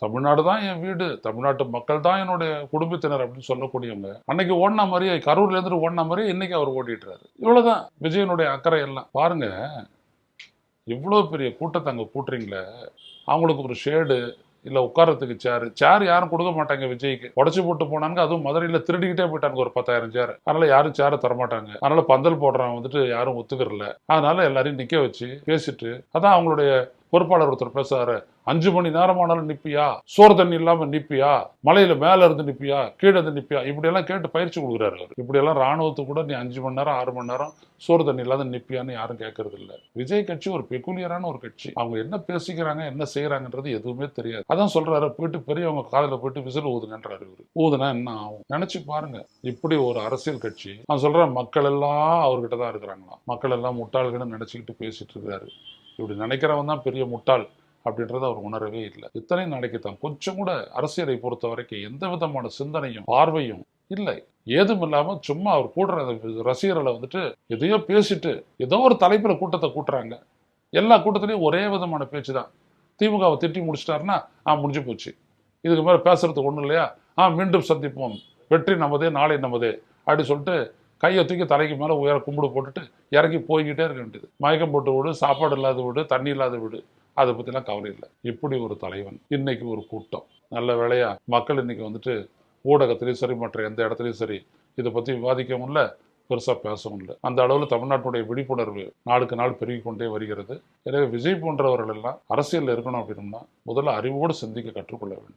தமிழ்நாடு தான் என் வீடு, தமிழ்நாட்டு மக்கள் தான் என்னுடைய குடும்பத்தினர் அப்படின்னு சொல்லக்கூடியவங்க அன்னைக்கு ஓடின மாதிரியே, கரூர்ல இருந்து ஓடின மாதிரியே இன்னைக்கு அவர் ஓடிட்டுறாரு. இவ்வளவுதான் விஜயனுடைய அக்கறை எல்லாம். பாருங்க, இவ்வளவு பெரிய கூட்டத்தை அங்க கூட்டுறீங்களே, அவங்களுக்கு ஒரு ஷேடு இல்ல உட்காரத்துக்கு சேர் யாரும் கொடுக்க மாட்டாங்க விஜய்க்கு. உடச்சு போட்டு போனாங்க. அதுவும் மதுரையில திருடிக்கிட்டே போயிட்டாங்க ஒரு 10,000 சேர். அதனால யாரும் சேரை தரமாட்டாங்க. அதனால பந்தல் போடுறவங்க வந்துட்டு யாரும் ஒத்துக்கிறல. அதனால எல்லாரையும் நிக்க வச்சு பேசிட்டு, அதான் அவங்களுடைய பொறுப்பாளர் ஒருத்தர் பேசுறாரு, 5 மணி நேரமானாலும் நிப்பியா, சோறு தண்ணி இல்லாம நிப்பியா, மலையில மேல இருந்து நிப்பியா, கீழே இருந்து நிப்பியா, இப்படி எல்லாம் கேட்டு பயிற்சி கொடுக்குறாரு அவர். இப்படி எல்லாம் ராணுவத்துக்கு கூட நீ 5 மணி நேரம் 6 மணி நேரம் சோறு தண்ணி இல்லாத நிப்பியான்னு யாரும் கேட்கறது இல்ல. விஜய் கட்சி ஒரு பெக்குலியரான ஒரு கட்சி. அவங்க என்ன பேசிக்கிறாங்க என்ன செய்யறாங்கன்றது எதுவுமே தெரியாது. அதான் சொல்றாரு, போயிட்டு பெரியவங்க காதுல போயிட்டு விசில் ஊதுங்கன்றாரு இவரு. ஊதுனா என்ன ஆகும் நினைச்சு பாருங்க. இப்படி ஒரு அரசியல் கட்சி. நான் சொல்றேன், மக்கள் எல்லாம் அவர்கிட்ட தான் இருக்கிறாங்களாம். மக்கள் எல்லாம் முட்டாள்கள்னு நினைச்சுக்கிட்டு பேசிட்டு இருக்காரு. இப்படி நினைக்கிறவன் தான் பெரிய முட்டாள் அப்படின்றத அவர் உணரவே இல்லை. இத்தனை நாளைக்கு தான் கொஞ்சம் கூட அரசியலை பொறுத்த வரைக்கும் எந்த விதமான சிந்தனையும் பார்வையும் இல்லை. ஏதும் இல்லாம சும்மா அவர் கூடுற ரசிகர்களை வந்துட்டு எதையோ பேசிட்டு ஏதோ ஒரு தலைப்புல கூட்டத்தை கூட்டுறாங்க. எல்லா கூட்டத்திலையும் ஒரே விதமான பேச்சு தான். திமுகவை திட்டி முடிச்சிட்டாருன்னா முடிஞ்சு போச்சு, இதுக்கு மேல பேசுறதுக்கு ஒண்ணும் இல்லையா, மீண்டும் சந்திப்போம், வெற்றி நமதே நாளை நமதே அப்படி சொல்லிட்டு கையை தூக்கி தலைக்கு மேல உயர கும்பிடு போட்டுட்டு இறங்கி போய்கிட்டே இருக்க வேண்டியது. மயக்கம் போட்டு விடு, சாப்பாடு இல்லாத விடு, தண்ணி இல்லாத விடு, அதை பத்திலாம் கவலை இல்லை. இப்படி ஒரு தலைவன். இன்னைக்கு ஒரு கூட்டம். நல்ல வேளையா மக்கள் இன்னைக்கு வந்துட்டு ஊடகத்திலையும் சரி மற்ற எந்த இடத்துலையும் சரி இதை பத்தி விவாதிக்கவும் இல்லை, பெருசா பேசவும் இல்லை. அந்த அளவுல தமிழ்நாட்டுடைய விழிப்புணர்வு நாளுக்கு நாள் பெருகி கொண்டே வருகிறது. எனவே விஜய் போன்றவர்கள் எல்லாம் அரசியல் இருக்கணும் அப்படின்னா முதல்ல அறிவோடு சிந்திக்க கற்றுக்கொள்ள வேண்டும்.